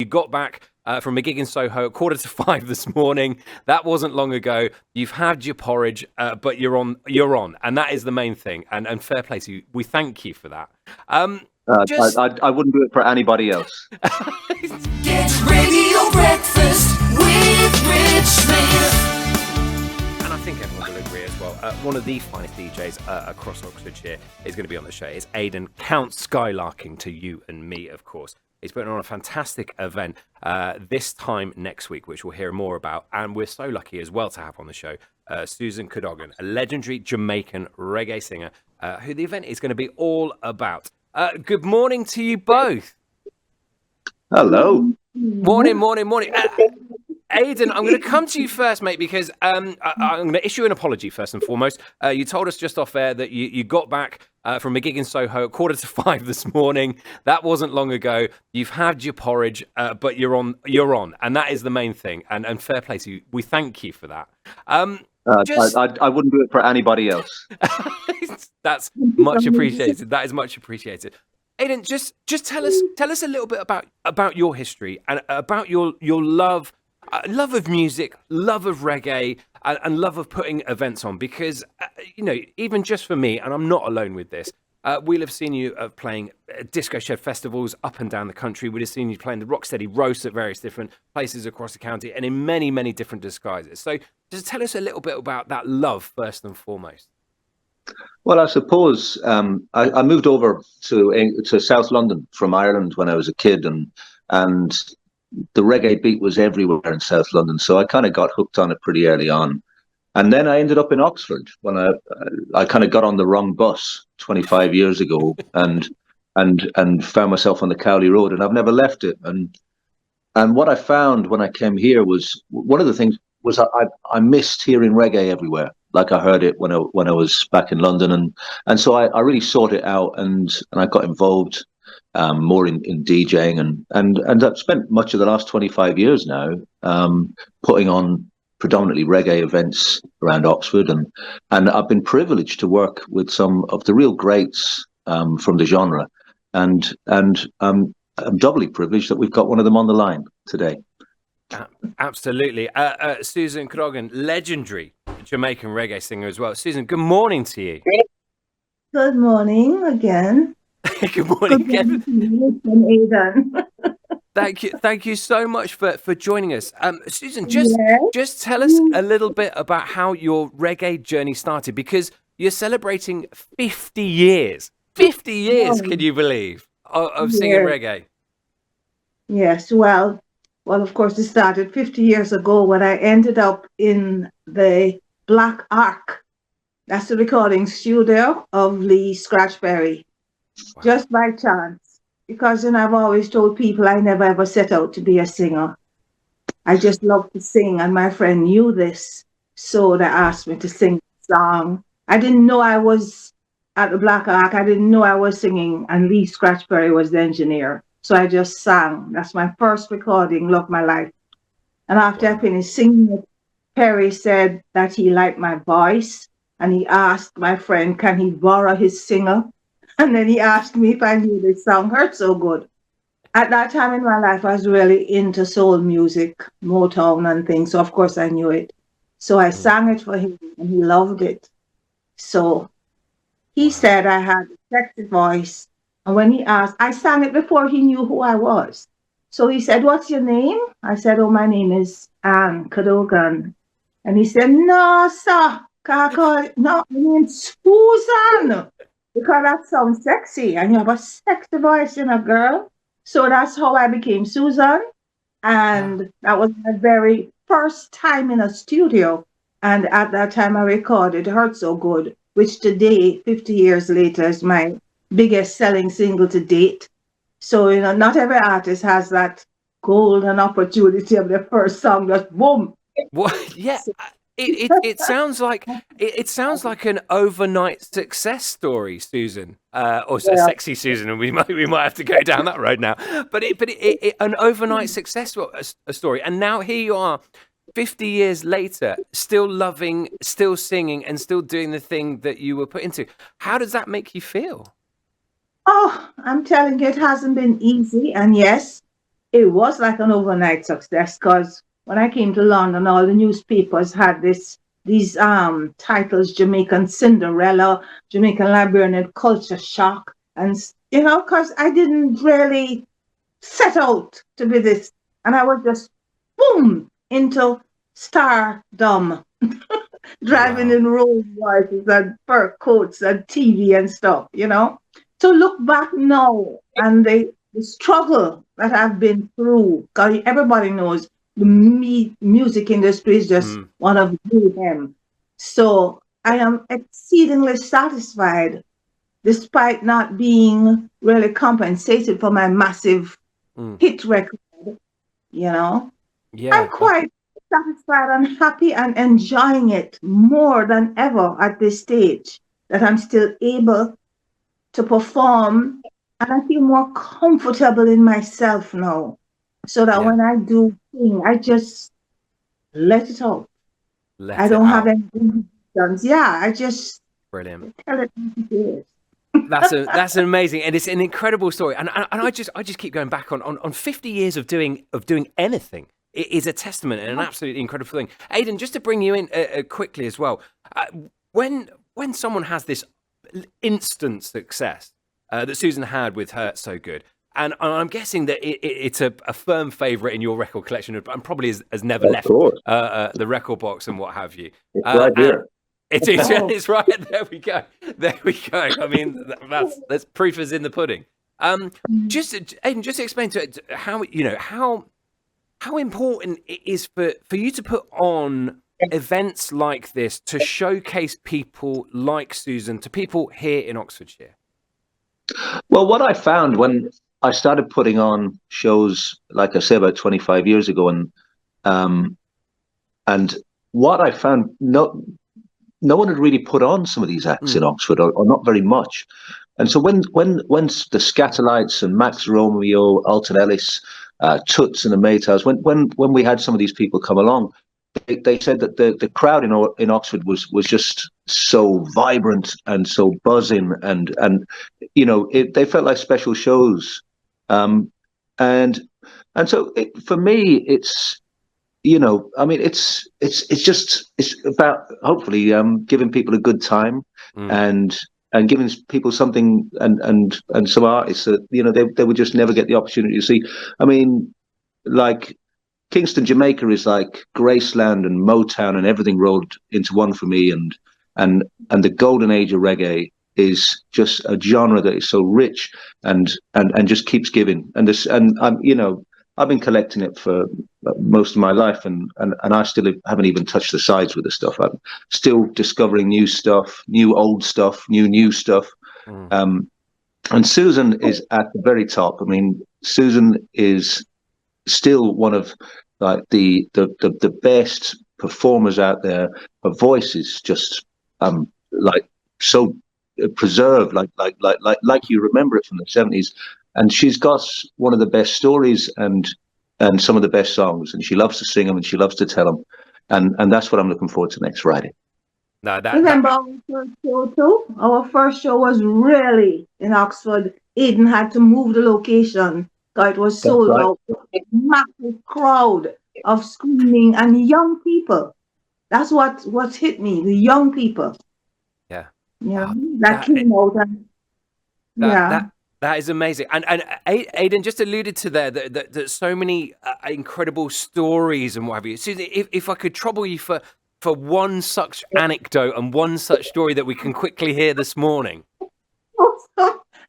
You got back from a gig in Soho at 4:45 this morning. That wasn't long ago. You've had your porridge, but you're on, and that is the main thing. And fair play to you. We thank you for that. Just I wouldn't do it for anybody else. Get Radio Breakfast with Rich Smith. And I think everyone will agree as well. One of the finest DJs across Oxfordshire is going to be on the show. It's Aidan Count Skylarkin to you and me, of course. He's putting on a fantastic event this time next week, which we'll hear more about. And we're so lucky as well to have on the show Susan Cadogan, a legendary Jamaican reggae singer, who the event is going to be all about. Good morning to you both. Hello. Morning. Aidan, I'm going to come to you first, mate, because I'm going to issue an apology first and foremost. You told us just off air that you got back from a gig in Soho at 4:45 this morning. That wasn't long ago. You've had your porridge, but you're on, and that is the main thing. And fair play to you. We thank you for that. I wouldn't do it for anybody else. That's much appreciated. That is much appreciated. Aidan, just tell us a little bit about your history and about your love of music, love of reggae, and love of putting events on. Because even just for me, and I'm not alone with this, we'll have seen you playing disco shed festivals up and down the country. We'd have seen you playing the Rocksteady roasts at various different places across the county, and in many, many different disguises. So, just tell us a little bit about that love first and foremost. Well, I suppose I moved over to South London from Ireland when I was a kid, and the reggae beat was everywhere in South London, so I kind of got hooked on it pretty early on. And then I ended up in Oxford when I kind of got on the wrong bus 25 years ago, and found myself on the Cowley Road, and I've never left it. And what I found when I came here was, one of the things was I missed hearing reggae everywhere, like I heard it when I was back in London, and so I really sought it out, and I got involved more in DJing, and I've spent much of the last 25 years now putting on predominantly reggae events around Oxford, and I've been privileged to work with some of the real greats from the genre, and I'm doubly privileged that we've got one of them on the line today. Absolutely. Susan Cadogan, legendary Jamaican reggae singer as well. Susan, good morning to you. Good morning again. Good morning again. Aidan. Thank you so much for joining us. Susan, just tell us a little bit about how your reggae journey started, because you're celebrating 50 years. 50 years, can you believe, of singing reggae? Yes, well, of course, it started 50 years ago when I ended up in the Black Ark. That's the recording studio of Lee Scratchberry. Wow. Just by chance. Because I've always told people I never ever set out to be a singer. I just love to sing, and my friend knew this, so they asked me to sing a song. I didn't know I was at the Black Ark. I didn't know I was singing, and Lee Scratchberry was the engineer. So I just sang. That's my first recording, Love My Life. And after I finished singing it, Perry said that he liked my voice, and he asked my friend, can he borrow his singer? And then he asked me if I knew this song, Hurt So Good. At that time in my life, I was really into soul music, Motown and things. So, of course, I knew it. So I sang it for him, and he loved it. So he said I had a sexy voice. And when he asked, I sang it before he knew who I was. So he said, what's your name? I said, oh, my name is Anne Cadogan. And he said, no, sir. No, my name's Susan. Because that sounds sexy. And you have a sexy voice, girl. So that's how I became Susan. And that was my very first time in a studio. And at that time, I recorded Hurt So Good, which today, 50 years later, is my biggest selling single to date. So, not every artist has that golden opportunity of their first song, just boom. Well, yeah, it sounds like an overnight success story, Susan, or sexy Susan, and we might have to go down that road now. But an overnight success story, and now here you are, 50 years later, still loving, still singing, and still doing the thing that you were put into. How does that make you feel? Oh, I'm telling you, it hasn't been easy. And yes, it was like an overnight success because when I came to London, all the newspapers had these titles: Jamaican Cinderella, Jamaican Liberian Culture Shock, and because I didn't really set out to be this, and I was just boom into stardom, driving Wow. in Rolls Royces and fur coats and TV and stuff. To look back now and the struggle that I've been through, because everybody knows the music industry is just Mm. one of them. So I am exceedingly satisfied, despite not being really compensated for my massive Mm. hit record. You know, I'm Yeah. quite satisfied and happy and enjoying it more than ever at this stage that I'm still able to perform, and I feel more comfortable in myself now. So that Yeah. when I do sing, I just let it out. I Let it don't have out. any inhibitions. Yeah, I just Brilliant. tell it as it is. That's an amazing, and it's an incredible story. And I just keep going back on 50 years of doing anything. It is a testament and an absolutely incredible thing. Aidan, just to bring you in quickly as well, when someone has this instant success that Susan had with Hurt So Good, and I'm guessing that it's a firm favourite in your record collection, and probably has never Of left course. the record box and what have you. It's right And here. it is. Oh. It's right. There we go. There we go. I mean, that's proof is in the pudding. Just Aidan, just explain to it how how important it is for you to put on events like this to showcase people like Susan to people here in Oxfordshire. Well, what I found when I started putting on shows, like I say, about 25 years ago, um, and what I found, no one had really put on some of these acts in Oxford, or not very much. And so when the Scatolites and Max Romeo, Alton Ellis, Toots and the Maytals, when we had some of these people come along, they said that the crowd in Oxford was just so vibrant and so buzzing, and they felt like special shows, and so for me it's I mean it's about hopefully giving people a good time, and giving people something, and some artists that they would just never get the opportunity to see. I mean, like Kingston, Jamaica is like Graceland and Motown and everything rolled into one for me, and the golden age of reggae is just a genre that is so rich and just keeps giving. And I'm I've been collecting it for most of my life, and I still haven't even touched the sides with the stuff. I'm still discovering new stuff, new old stuff, new stuff. And Susan is at the very top. I mean, Susan is still one of like the best performers out there. Her voice is just like so preserved, like you remember it from the 70s. And she's got one of the best stories and some of the best songs, and she loves to sing them and she loves to tell them, and that's what I'm looking forward to next Friday. No, Remember our first show too? Our first show was really in Oxford. Aiden had to move the location because it was That's sold right. out. A massive crowd of screaming and young people. That's what hit me. The young people. yeah. Yeah, Oh, that came out and yeah. That is amazing. And Aidan just alluded to there that so many incredible stories and what have you. Susan, if I could trouble you for one such anecdote and one such story that we can quickly hear this morning.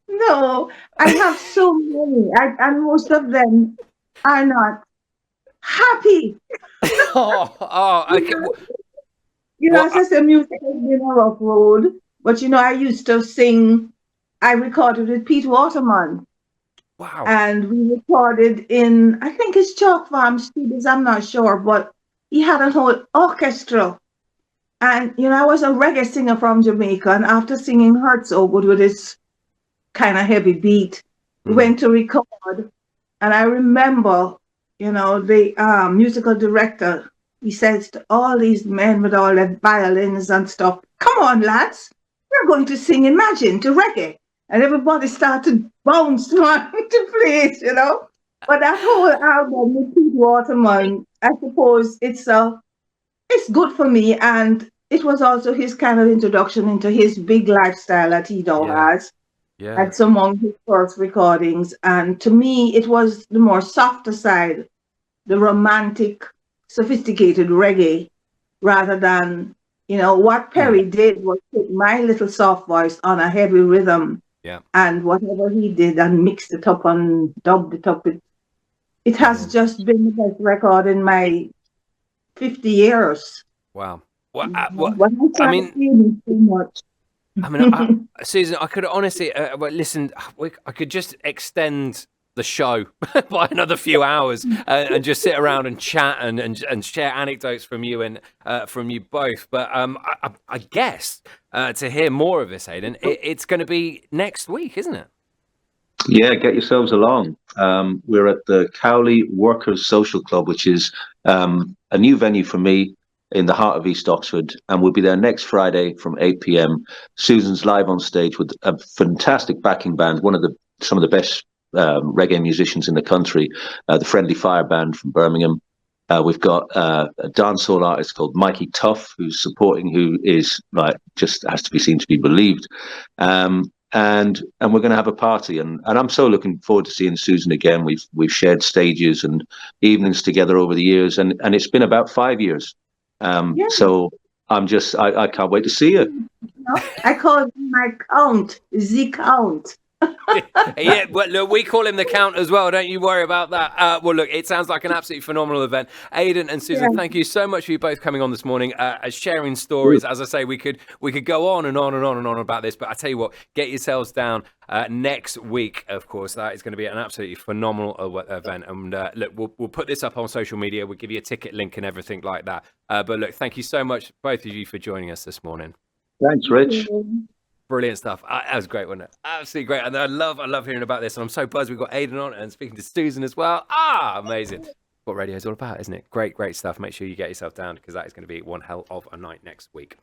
No, I have so many, and most of them are not happy. Okay. As I said, music has been a rough road, but I used to sing. I recorded with Pete Waterman. Wow. And we recorded in, I think it's Chalk Farm Studios, I'm not sure, but he had a whole orchestra. And, I was a reggae singer from Jamaica, and after singing Hurt So Good with this kind of heavy beat, we went to record. And I remember, the musical director, he says to all these men with all their violins and stuff, "Come on, lads, we're going to sing Imagine to reggae." And everybody started bounce to play it, But that whole album with Pete Waterman, I suppose it's good for me, and it was also his kind of introduction into his big lifestyle that he now Yeah, has. yeah, That's among his first recordings, and to me, it was the more softer side, the romantic, sophisticated reggae, rather than what mm, Perry did was put my little soft voice on a heavy rhythm, yeah. and whatever he did and mixed it up and dubbed it up. It has Brilliant. just been the best record in my 50 years. Wow. Well, What I I started mean, feeling so much. I mean, Susan, I could honestly, well, listen, I could just extend the show by another few hours and just sit around and chat and share anecdotes from you and from you both. But I guess to hear more of this, Aidan, it's going to be next week, isn't it? Yeah, get yourselves along. We're at the Cowley Workers Social Club, which is a new venue for me in the heart of East Oxford, and we'll be there next Friday from 8 p.m. Susan's live on stage with a fantastic backing band, some of the best reggae musicians in the country, the Friendly Fire Band from Birmingham. We've got a dancehall artist called Myki Tuff, who is like just has to be seen to be believed. And we're going to have a party, and I'm so looking forward to seeing Susan again. We've shared stages and evenings together over the years, and it's been about 5 years. Yeah, So I can't wait to see you. I call it my count, the count. Yeah, but look, we call him the Count as well. Don't you worry about that. Well, look, it sounds like an absolutely phenomenal event. Aidan and Yeah. Susan, thank you so much for you both coming on this morning, sharing stories. As I say, we could go on and on and on and on about this, but I tell you what, get yourselves down next week. Of course, that is going to be an absolutely phenomenal event. And look, we'll put this up on social media. We'll give you a ticket link and everything like that. But look, thank you so much, both of you, for joining us this morning. Thanks, Rich. Brilliant stuff. That was great, wasn't it? Absolutely great. And I love hearing about this. And I'm so buzzed we've got Aidan on and speaking to Susan as well. Amazing. What radio's all about, isn't it? Great stuff. Make sure you get yourself down because that is going to be one hell of a night next week.